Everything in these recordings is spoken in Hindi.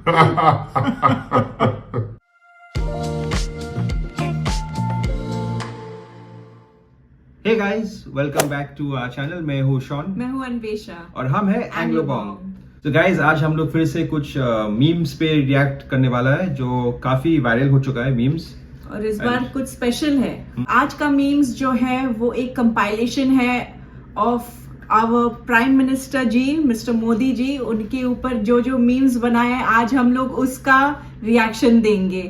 Hey guys, welcome back to our channel. मैं हूँ शॉन, मैं हूँ अन्वेषा और हम हैं एंग्लो बॉम्ब। तो गाइस, आज हम लोग फिर से कुछ मीम्स पे रिएक्ट करने वाला है जो काफी वायरल हो चुका है मीम्स, और इस बार कुछ स्पेशल है। आज का मीम्स जो है वो एक कंपाइलेशन है of our prime minister ji, mister Modi ji. उनके ऊपर जो जो मीम्स बनाए हैं, आज हम लोग उसका रिएक्शन देंगे,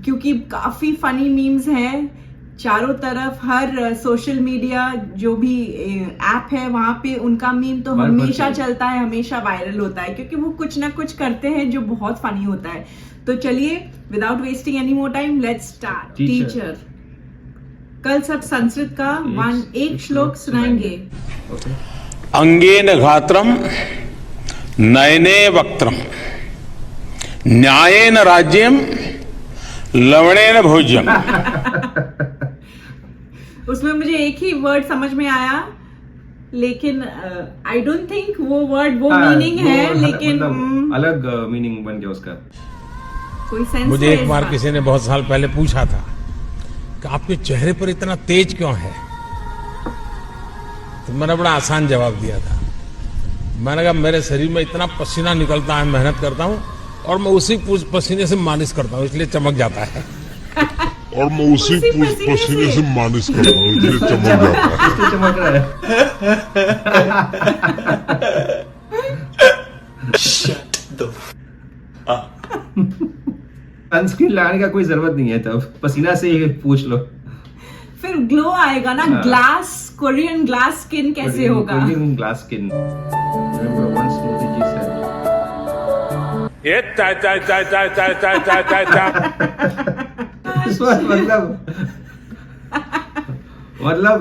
क्योंकि काफी फनी मीम्स हैं चारों तरफ। हर सोशल मीडिया जो भी ऐप है वहां पे उनका मीम तो हमेशा चलता है, हमेशा वायरल होता है, क्योंकि वो कुछ ना कुछ करते हैं जो बहुत फनी होता है। तो चलिए, without wasting any more time, let's start. Teacher, कल सब संस्कृत का एक श्लोक सुनाएंगे। अंगेन घात्रम नयने वक्त्रम न्यायेन राज्यम लवणेन भोज्यम। उसमें मुझे एक ही वर्ड समझ में आया, लेकिन आई डोंट थिंक वो वर्ड वो मीनिंग है, लेकिन अलग मीनिंग बन गया उसका। कोई सेंस मुझे एक बार किसी ने बहुत साल पहले पूछा था कि आपके चेहरे पर इतना तेज क्यों है, तो मैंने बड़ा आसान जवाब दिया था। मैंने कहा मेरे शरीर में इतना पसीना निकलता है, मेहनत करता हूँ, और मैं उसी पसीने से मालिश करता हूँ, इसलिए चमक जाता है। और मैं उसी पसीने से मालिश करता हूँ, इसलिए चमक जाता है। इसलिए चमक रहा है। सनस्क्रीन लगाने का कोई जरूरत नहीं है, तब पसीना से ही पूछ लो, फिर ग्लो आएगा ना। ग्लास, कोरियन ग्लास स्किन कैसे होगा? Korean glass skin. Remember once Modi ji said, ये चाय चाय चाय चाय चाय चाय चाय चाय चाय। मतलब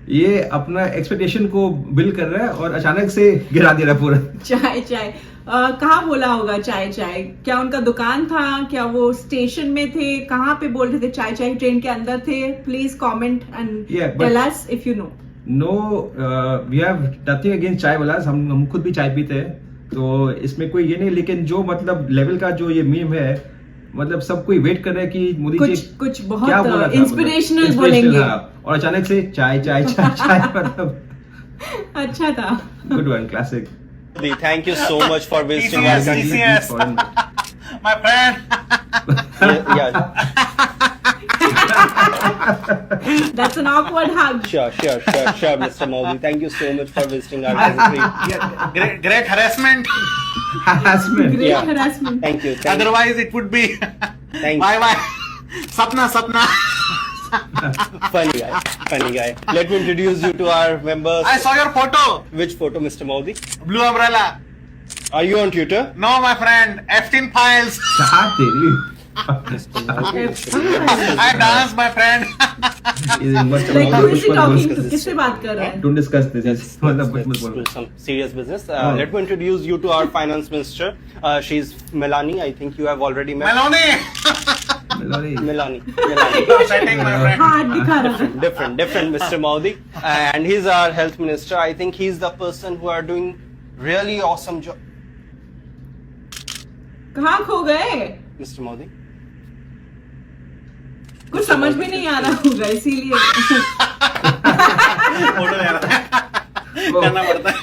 ये अपना एक्सपेक्टेशन को बिल्ड कर रहा है और अचानक से गिरा दे रहा है पूरा। चाय चाय कहाँ बोला होगा चाय चाय? क्या उनका दुकान था? क्या वो स्टेशन में थे? कहाँ पे बोल रहे थे चाय चाय? ट्रेन के अंदर थे? Please comment and tell us if you know. No, we have nothing against chai wala, हम खुद भी चाय पीते हैं, तो इसमें कोई ये नहीं। लेकिन जो मतलब लेवल का जो ये मीम है, मतलब सब कोई वेट कर रहा है कि मोदी जी कुछ बहुत इंस्पिरेशनल बोलेंगे, और अचानक से चाय चाय चाय चाय। मतलब अच्छा था। Good one, classic. Thank you so much for visiting our country. My friend. Yeah. That's an awkward hug. Sure, Mr. Modi. Thank you so much for visiting our country. Great harassment. Harassment. Great harassment. Thank you. Otherwise, it would be. Thank Bye you. bye. Sapna. Funny guy. Let me introduce you to our members. I saw your photo. Which photo, Mr. Modi? Blue umbrella. Are you on Twitter? No, my friend. Epstein files. कहाँ तेरी? I dance, my friend. Like who is he talking to? किससे बात कर रहा है? Don't discuss this. मतलब कुछ मत बोलो। Some serious business. Let me introduce you to our finance minister. She's Melanie. I think you have already met. Melanie. Melanie. Setting, my friend. हाथ दिखा रहा है। Different, Mr. Modi. And he's our health minister. I think he's the person who are doing really awesome job. कहाँ खो गए? Mr. Modi. कुछ समझ में नहीं आ रहा होगा, इसीलिए। फोटो ले रहा है। करना पड़ता है।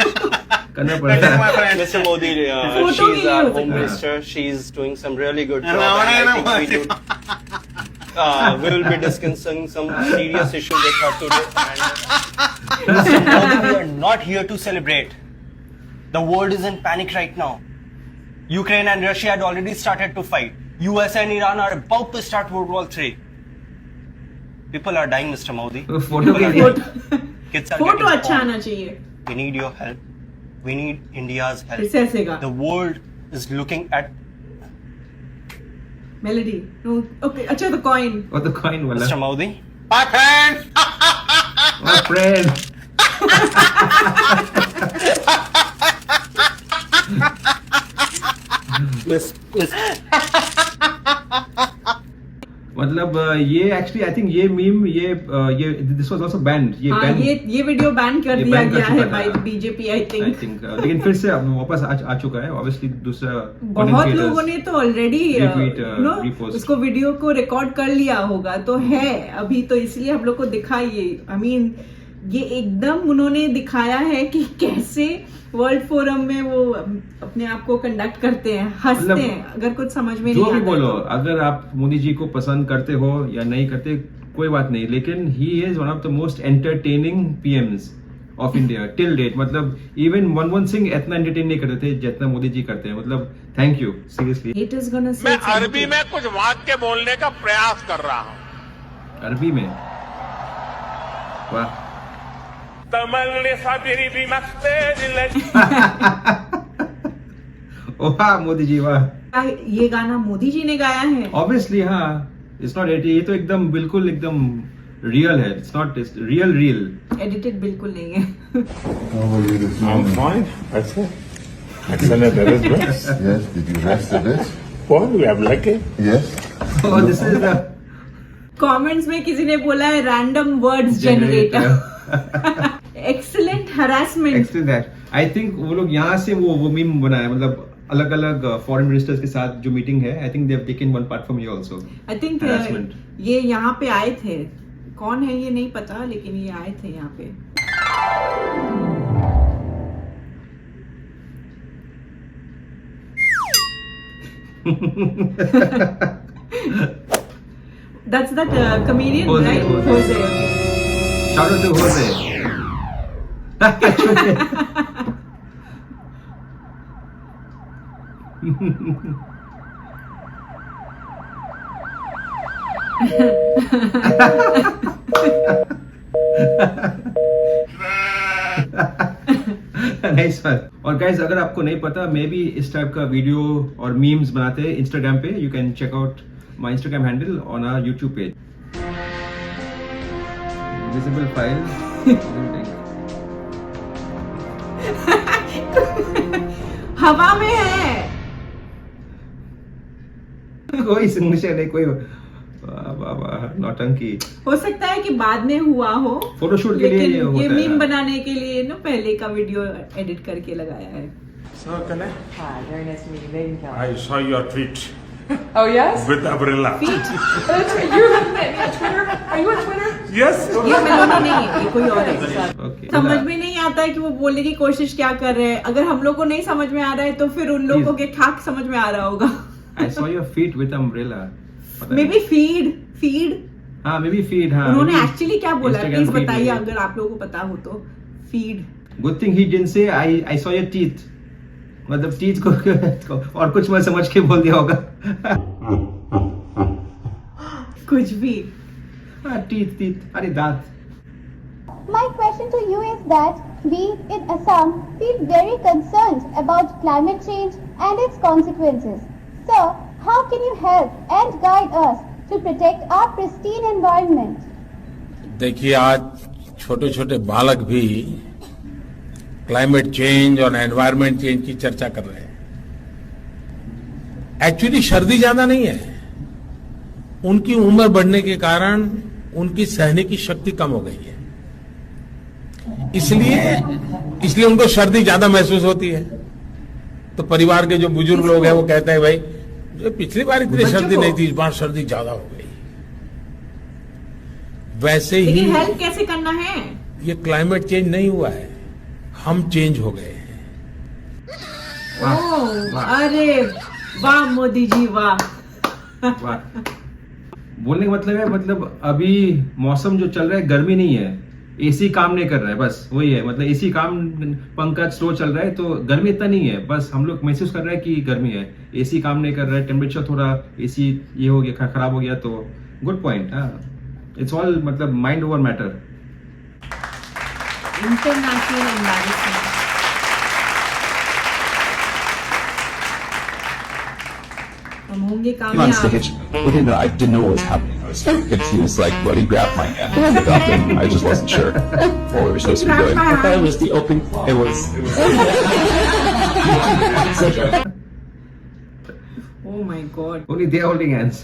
My friend. Mr. Modi, Photo she's नहीं our हो home सकता। minister. She's doing some really good job. And I think we will be discussing some serious issues with her today. And Mr. Modi, we are not here to celebrate. The world is in panic right now. Ukraine and Russia had already started to fight. USA and Iran are about to start World War III. People are dying, Mr. Modi. Photo के लिए। Kids are फोटो getting अच्छा born. आना चाहिए। We need your help. We need India's help. फिर से हंसेगा। The world is looking at melody. Okay, अच्छा तो कॉइन। और तो कॉइन वाला। Mr. Modi. My friend. My friend. मतलब ये एक्चुअली आई थिंक ये मीम ये दिस वाज आल्सो बैंड हाँ, ban- ये वीडियो बैन कर ये दिया ban कर गया चुका है था। By BJP I I think. Think लेकिन फिर से अब वापस आ चुका है ऑब्वियसली दूसरा बहुत लोगों ने तो ऑलरेडी Retweet, repost. उसको वीडियो को रिकॉर्ड कर लिया होगा तो है अभी, तो इसलिए हम लोग को दिखा ये आई मीन ये एकदम उन्होंने दिखाया है कि कैसे वर्ल्ड फोरम में वो अपने आप को कंडक्ट करते हैं, हंसते मतलब हैं अगर कुछ समझ में जो नहीं भी आता बोलो तो। अगर आप मोदी जी को पसंद करते हो या नहीं करते कोई बात नहीं, लेकिन he is one of the most entertaining PMs of India till date. मतलब इवन मनमोहन सिंह इतना एंटरटेन नहीं करते थे जितना मोदी जी करते हैं। मतलब thank you seriously. It is gonna say मैं something. अरबी में कुछ वाक्य बोलने का प्रयास कर रहा हूँ। अरबी में वाह तमल्ली सबरी भी मस्ते दिल वाह मोदी जी वाह। क्या ये गाना मोदी जी ने गाया है? ऑब्वियसली हाँ, इट्स नॉट ये तो एकदम बिल्कुल एकदम रियल है, इट्स नॉट रियल। एडिटेड बिल्कुल नहीं है। How are you this morning? fine. Excellent. That is best. Yes, did you rest a bit? Well, we have like it. Yes. Oh, this is the comments में किसी ने बोला है random words generator. Excellent harassment. Excellent. I think वो लोग यहाँ से वो मीम बनाया, मतलब अलग अलग फॉरेन मिनिस्टर्स के साथ जो मीटिंग है, I think they have taken one part from here also. I think Harassment. ये यहाँ पे आए थे, कौन है ये नहीं पता, लेकिन ये आए थे यहाँ पे। That's that comedian, Jose, right? Jose. Jose, okay. Shout out to Jose. Nice one. और गाइस अगर आपको नहीं पता, मैं भी इस टाइप का वीडियो और मीम्स बनाते हैं इंस्टाग्राम पे। You can check out my Instagram handle on our YouTube page. Visible file हवा में है। कोई सिग्नेचर नहीं, कोई वाह वाह वाह नौटंकी। हो सकता है कि बाद में हुआ हो, फोटोशूट के लिए लेकिन ये होता ये है। मीम बनाने के लिए ना पहले का वीडियो एडिट करके लगाया है। So, can I? Hi, very nice to meet you. Baby Kelly. I saw your tweet Oh, yes? with umbrella. Feet, That's right. You're looking at me on Twitter? Are you on Twitter? Yes. ये मेलोडी नहीं है, ये कोई और है। ओके समझ में नहीं आता है कि वो बोलने की कोशिश क्या कर रहे हैं। अगर हम लोग को नहीं समझ में आ रहा है तो फिर उन लोगों के खाक समझ में आ रहा होगा। I saw your feet with umbrella. May be feed हाँ मे बी फीड। हाँ उन्होंने एक्चुअली क्या बोला, Instagram प्लीज feed बताइए में। अगर आप लोगों को पता हो तो। Feed good thing he didn't say I saw your teeth. मतलब टीथ को और कुछ मत समझ के बोल दिया होगा। कुछ भी। हाँ टीथ अरे दांत। My question to you is that we in Assam feel very concerned about climate change and its consequences. Sir, how can you help and guide us to protect our pristine environment? देखिए आज छोटे छोटे बालक भी क्लाइमेट चेंज और एनवायरमेंट चेंज की चर्चा कर रहे हैं। एक्चुअली सर्दी ज्यादा नहीं है, उनकी उम्र बढ़ने के कारण उनकी सहने की शक्ति कम हो गई है, इसलिए उनको सर्दी ज्यादा महसूस होती है। तो परिवार के जो बुजुर्ग लोग हैं वो कहते हैं भाई जो पिछली बार इतनी बच्चों सर्दी को- नहीं थी, इस बार सर्दी ज्यादा हो गई। वैसे ही लेकिन हेल्प कैसे करना है? ये क्लाइमेट चेंज नहीं हुआ है, हम चेंज हो गए हैं। ओह, अरे वाह मोदी जी वाह। वाह। बोलने का मतलब है, मतलब अभी मौसम जो चल रहा है गर्मी नहीं है, एसी काम नहीं कर रहा है, बस वही है। मतलब एसी काम, पंखा स्लो चल रहा है तो गर्मी इतना नहीं है, बस हम लोग महसूस कर रहे हैं कि गर्मी है। एसी काम नहीं कर रहा है, टेम्परेचर थोड़ा एसी ये हो गया, खराब हो गया। तो गुड पॉइंट। हाँ इट्स ऑल मतलब mind over matter. International embarrassment. हम होंगे on कामयाब। stage with him, I didn't know what was happening. I was confused, like, but he grabbed my hand and stood up, and I just wasn't sure what we were supposed to be doing. I thought it was the opening. It was. Oh my God. Only they are holding hands.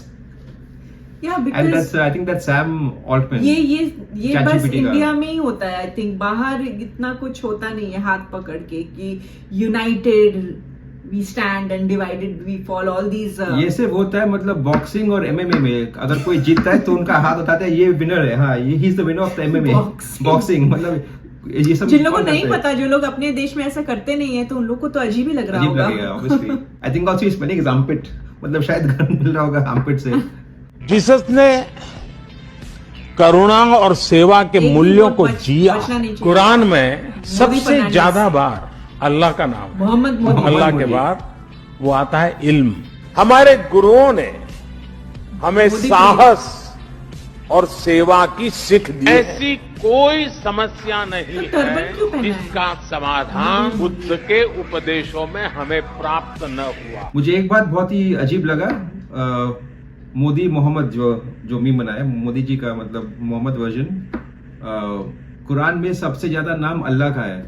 Yeah, and because that's I think that's Sam Altman. ये बस ChatGPT का। इंडिया में ही होता है। आई थिंक बाहर इतना कुछ होता नहीं है हाथ पकड़ के कि united we stand and divided we fall, all these. ये सिर्फ होता है मतलब बॉक्सिंग और MMA में, अगर कोई जीतता है तो उनका हाथ उठाते हैं, ये विनर है, हाँ ये he is the winner of the MMA। Boxing मतलब ये सब जिन लोगों को कौन नहीं करता है? पता, जो लोग अपने देश में ऐसा करते नहीं है, तो उन लोग को तो अजीब ही लग रहा अजीब होगा। लगेगा obviously. I think also spelling is armpit, मतलब शायद गन मिल रहा होगा आर्मपिट से। जीसस ने करुणा और सेवा के एक भी मूल्यों वर्ड को जिया। बचना नहीं चाहिए। कुरान में सबसे फर्नांडिस। ज्यादा बार अल्लाह का नाम है। मोहम्मद मोदी। अल्लाह के मोदी। बाद वो आता है इल्म। हमारे गुरुओं ने हमें मोदी साहस और सेवा की सीख दी। ऐसी कोई समस्या नहीं तो टर्बन क्यों पहना है? जिसका समाधान बुद्ध के उपदेशों में हमें प्राप्त न हुआ। मुझे एक बात बहुत ही अजीब लगा, मोदी मोहम्मद जो मीम बनाया मोदी जी का, मतलब मोहम्मद वर्जन, कुरान में सबसे ज्यादा नाम अल्लाह का है।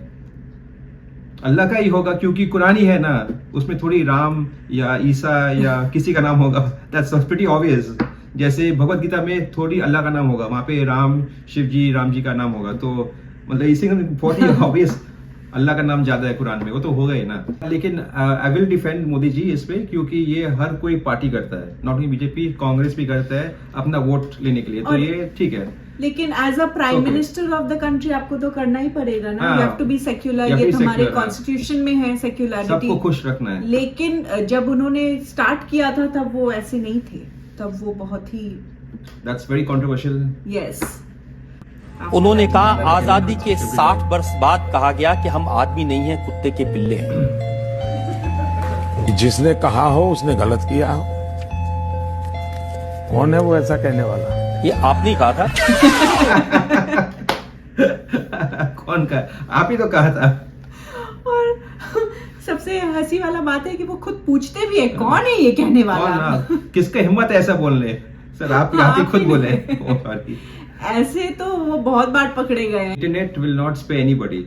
अल्लाह का ही होगा क्योंकि कुरान ही है ना, उसमें थोड़ी राम या ईसा या किसी का नाम होगा। That's pretty obvious. जैसे भगवत गीता में थोड़ी अल्लाह का नाम होगा, वहां पे राम शिव जी राम जी का नाम होगा, तो मतलब इसी बहुत ही ऑब्वियस अल्लाह का नाम ज्यादा है कुरान में, वो तो होगा ही ना। लेकिन I will defend Modi ji इस पे, क्योंकि ये हर कोई पार्टी करता है, नॉट ओनली बीजेपी, कांग्रेस भी करता है अपना वोट लेने के लिए, तो और- ये ठीक है। लेकिन as a prime Okay. Minister of the country आपको तो करना ही पड़ेगा ना। हाँ। You have to be secular, You have ये to be हमारे secular, हाँ। कॉन्स्टिट्यूशन में है सेक्युलरिटी। सबको खुश रखना है। लेकिन जब उन्होंने स्टार्ट किया था तब वो ऐसे नहीं थे, तब वो बहुत ही दैट्स वेरी कंट्रोवर्शियल। यस। उन्होंने कहा आजादी के 60 वर्ष बाद कहा गया कि हम आदमी नहीं हैं, कुत्ते के पिल्ले हैं। जिसने कहा हो उसने गलत किया हो। कौन है वो ऐसा कहने वाला? ये आपने कहा था। कौन का? आप ही तो कहा था। और सबसे हंसी वाला बात है कि वो खुद पूछते भी है कौन है ये कहने कौन? वाला। किसका हिम्मत है ऐसा बोलने? सर आप ही आप खुद ही बोले। ने। ऐसे तो वो बहुत बार पकड़े गए हैं। Internet will not spare anybody.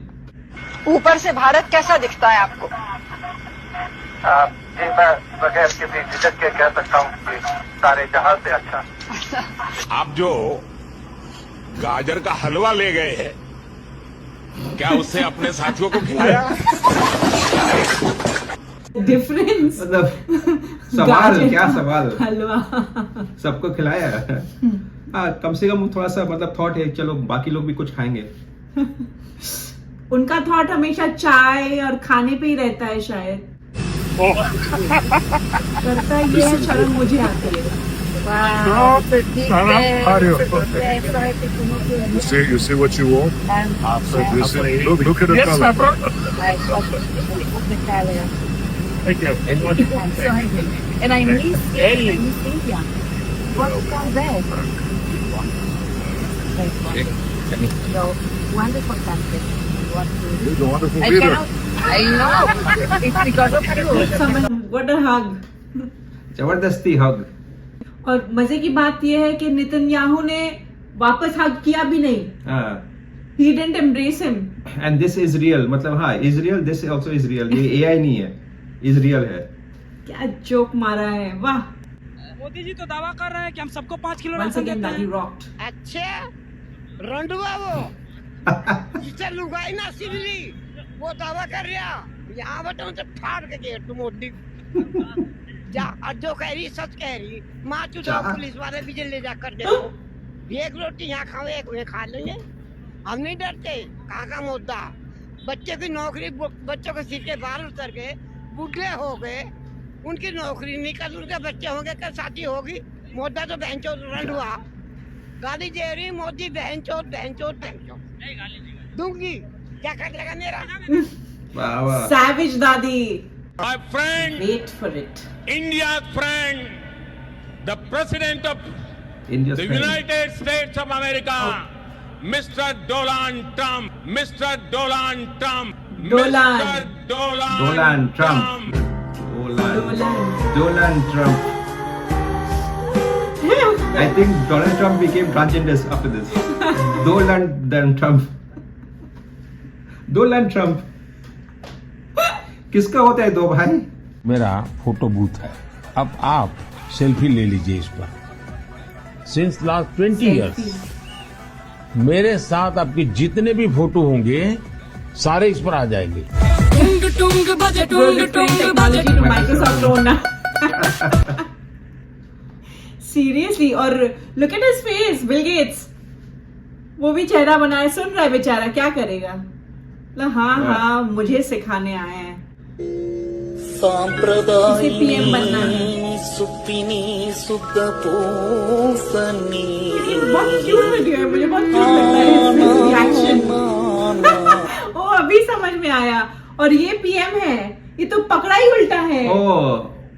ऊपर से भारत कैसा दिखता है आपको? जी मैं बगैर किसी झिझक के कह सकता हूँ कि सारे जहां से अच्छा। आप जो गाजर का हलवा ले गए हैं, क्या उससे अपने साथियों को खिलाया? डिफरेंस मतलब सवाल क्या सवाल? हलवा। सबको खिलाया। हाँ कम से कम थोड़ा सा मतलब थॉट है, चलो बाकी लोग भी कुछ खाएंगे। उनका थॉट हमेशा चाय और खाने पे ही रहता है शायद। करता ये है, शर्म मुझे आती है। You see what you want? Look at the color. Thank you. And I miss India. What is that there? No, wonderful country. It's a wonderful I theater. cannot. I know. It's because of you. What a hug. जबरदस्ती हग। और मजे की बात यह है कि नेतन्याहू ने वापस हग किया भी नहीं। हाँ He didn't embrace him. And this is real, मतलब हाँ is real, this also is real. ये AI नहीं है, इज रियल है। क्या जोक मारा है, वाह। मोदी जी तो दावा कर रहे हैं कि हम सबको 5 किलो Once राशन again, देते Daddy हैं। rocked. अच्छा रंडुआ वो जिसे लुगाई ना सिल्ली वो दावा कर रहा यहाँ बटन से फाड़ के गेट तुम मोदी जा और जो कह रही सच कह रही माँ चुनाव पुलिस वाले भी ले जा कर देखो एक रोटी यहाँ खाओ एक वे खा लेंगे। हम नहीं डरते। कहाँ का मुद्दा? बच्चे की नौकरी बच्चों के सिर के बाल उतर गए, बूढ़े हो गए, उनकी नौकरी निकल, उनके बच्चे होंगे, कल शादी होगी। मुद्दा तो बहन चोद रंडुआ गाली दे रही मोदी बहन चोद दूंगी। क्या कर लेगा मेरा? वाह वाह। Savage दादी। My friend, Wait for it. India's friend, the President of India's the friend. United States of America, Mr. Donald Trump, Mr. Donald Trump, Dolan. Mr. Donald Trump. Donald Trump. I think Donald Trump became transgender after this. Donald Trump. किसका होता है दो भाई? मेरा फोटो बूथ है। अब आप सेल्फी ले लीजिए इस पर। सिंस लास्ट 20 इयर्स मेरे साथ आपके जितने भी फोटो होंगे सारे इस पर आ जाएंगे। माइक्रोसॉफ्ट होना सीरियसली। और look at his face, Bill Gates वो भी चेहरा बनाए, सुन रहा है बेचारा, क्या करेगा। हाँ मुझे सिखाने आए हैं, इसे पीएम बनना है। बहुत क्यूट वीडियो है, मुझे बहुत क्यूट लगता है रिएक्शन। ओ अभी समझ में आया, और ये पीएम है, ये तो पकड़ा ही उल्टा है। ओ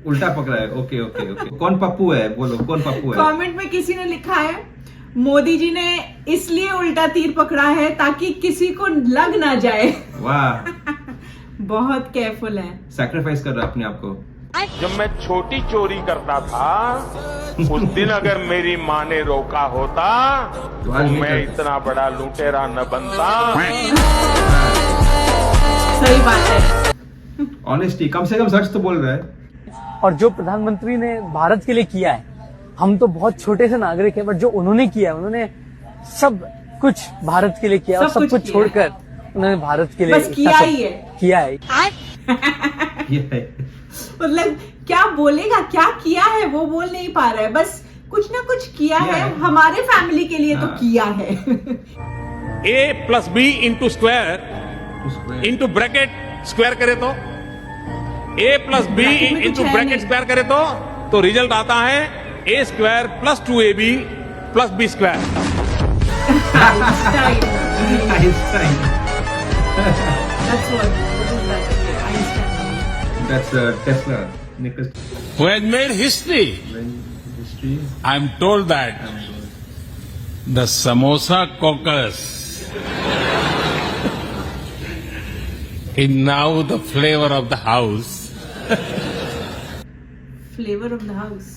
उल्टा पकड़ा है, ओके ओके ओके। कौन पप्पू है, बोलो कौन पप्पू है। कमेंट में किसी ने लिखा है मोदी जी ने इसलिए उल्टा तीर पकड़ा है ताकि किसी को लग ना जाए। वाह बहुत केयरफुल है, सैक्रिफाइस कर रहा है अपने आप को। जब मैं छोटी चोरी करता था उस दिन अगर मेरी माँ ने रोका होता तो मैं इतना बड़ा लुटेरा न बनता। सही बात है। ऑनेस्टी, कम से कम सच तो बोल रहा है। और जो प्रधानमंत्री ने भारत के लिए किया है, हम तो बहुत छोटे से नागरिक हैं, बट जो उन्होंने किया, उन्होंने सब कुछ भारत के लिए किया, और सब कुछ छोड़कर उन्होंने भारत के लिए बस किया ही है, किया है। मतलब क्या बोलेगा, क्या किया है वो बोल नहीं पा रहा है, बस कुछ ना कुछ किया है हमारे फैमिली के लिए। तो किया है। A+B into square into bracket square करे तो A+B इंटू ब्रैकेट स्क्वायर करे तो रिजल्ट आता है A² + 2AB + B²। That's Tesla. Who has made history? I'm told that the Samosa caucus is now the flavor of the house. Flavor of the house.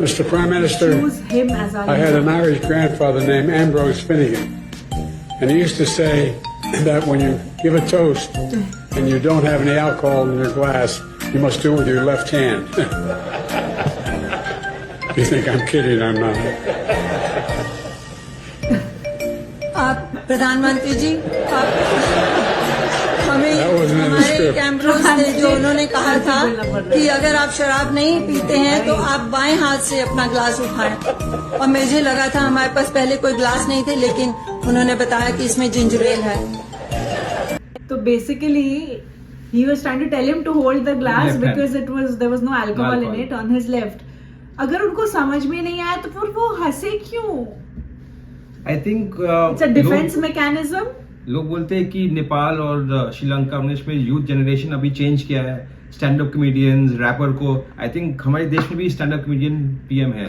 Mr. Prime Minister, Choose him as our I had leader. an Irish grandfather named Ambrose Finnegan, and he used to say that when you give a toast and you don't have any alcohol in your glass, you must do it with your left hand. You think I'm kidding? I'm not. आप प्रधानमंत्री जी, हमें हमारे कैमरोज थे जो उन्होंने कहा था कि अगर आप शराब नहीं पीते हैं तो आप बाएं हाथ से अपना ग्लास उठाएं, और मुझे लगा था हमारे पास पहले कोई ग्लास नहीं थे, लेकिन उन्होंने बताया कि इसमें जिंजर एल है। तो basically he was trying to tell him to hold the glass because there was no alcohol in it on his left. अगर उनको समझ में नहीं आया तो फिर वो हंसे क्यों? I think it's a defense mechanism. लोग बोलते हैं कि नेपाल और श्रीलंका में यूथ जनरेशन अभी चेंज किया है, स्टैंड अप कॉमेडियंस, रैपर को। आई थिंक हमारे देश में भी स्टैंड अप कॉमेडियन पीएम है,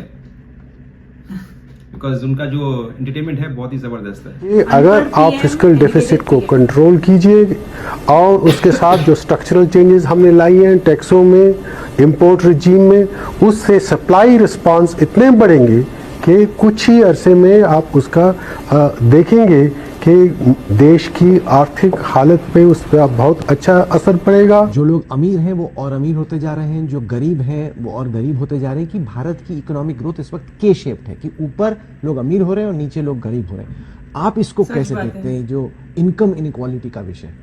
बिकॉज उनका जो एंटरटेनमेंट है बहुत ही जबरदस्त है। अगर आप फिस्कल डेफिसिट को कंट्रोल कीजिए और उसके साथ जो स्ट्रक्चरल चेंजेस हमने लाई हैं टैक्सों में, इंपोर्ट रिजीम में, उससे सप्लाई रिस्पांस इतने बढ़ेंगे कि कुछ ही अरसे में आप उसका देखेंगे कि देश की आर्थिक हालत पे उस पर बहुत अच्छा असर पड़ेगा। जो लोग अमीर हैं वो और अमीर होते जा रहे हैं, जो गरीब हैं वो और गरीब होते जा रहे हैं। कि भारत की इकोनॉमिक ग्रोथ इस वक्त के शेप्ड है कि ऊपर लोग अमीर हो रहे हैं और नीचे लोग गरीब हो रहे हैं। आप इसको कैसे देखते हैं, जो इनकम इनइक्वालिटी का विषय?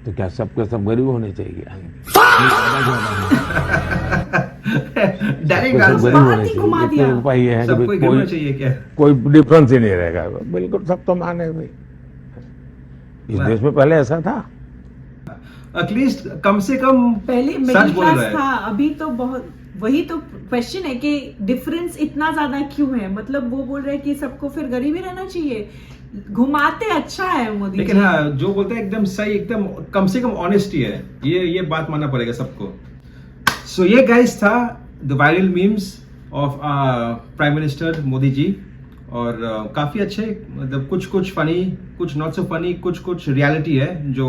तो क्या सबके सब गरीब होने चाहिए? उपाय ये है कि कोई डिफरेंस ही नहीं रहेगा, बिल्कुल सब तो माने भाई। इस देश में पहले ऐसा था, एटलीस्ट कम से कम पहले मिडिल क्लास था, अभी तो बहुत। वही तो क्वेश्चन है कि डिफरेंस इतना ज्यादा क्यों है। मतलब वो बोल रहे हैं कि सबको फिर गरीब ही रहना चाहिए, घुमाते अच्छा है मोदी। लेकिन हाँ, जो बोलते हैं एकदम सही, एकदम कम से कम ऑनेस्टी है, ये बात मानना पड़ेगा सबको। सो ये गाइस था the viral memes of prime minister Modi ji, और काफी अच्छे, मतलब कुछ फनी, कुछ नॉट सो फनी, कुछ रियलिटी है जो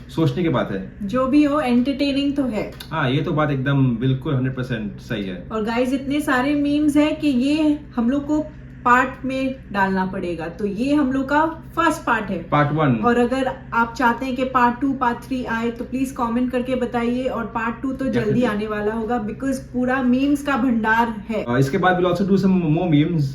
सोचने की बात है। जो भी हो एंटरटेनिंग तो है। हाँ, ये तो बात एकदम बिल्कुल 100% सही है। और गाइस इतने सारे मीम्स है कि ये हम लोग को पार्ट में डालना पड़ेगा। तो ये हम लोग का फर्स्ट पार्ट है, पार्ट 1। और अगर आप चाहते हैं कि पार्ट 2 पार्ट 3 आए तो प्लीज कमेंट करके बताइए, और पार्ट 2 तो जल्दी आने वाला होगा बिकॉज पूरा मीम्स का भंडार है। इसके बाद we'll also do some more memes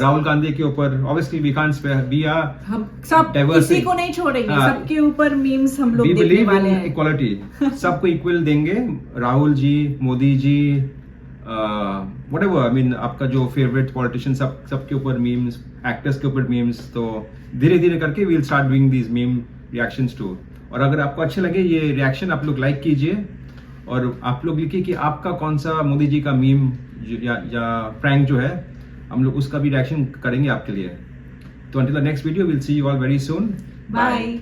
Rahul Gandhi के ऊपर। obviously we can't spare, we are हम सब किसी को नहीं छोड़ेंगे, सबके ऊपर मीम्स हम लोग देखने वाले हैं। इक्वालिटी सबको इक्वल देंगे, Rahul ji, Modi ji, whatever, I mean आपका जो फेवरेट पॉलिटिशियन, सबके ऊपर मीम्स, एक्टर्स के ऊपर मीम्स। तो धीरे धीरे करके we'll start doing these meme reactions too। और अगर आपको अच्छे लगे ये रिएक्शन, आप लोग लाइक कीजिए, और आप लोग लिखिए कि आपका कौन सा मोदी जी का मीम या प्रैंक जो है, हम लोग उसका भी रिएक्शन करेंगे आपके लिए। तो until the next video, we'll see you all very soon. Bye.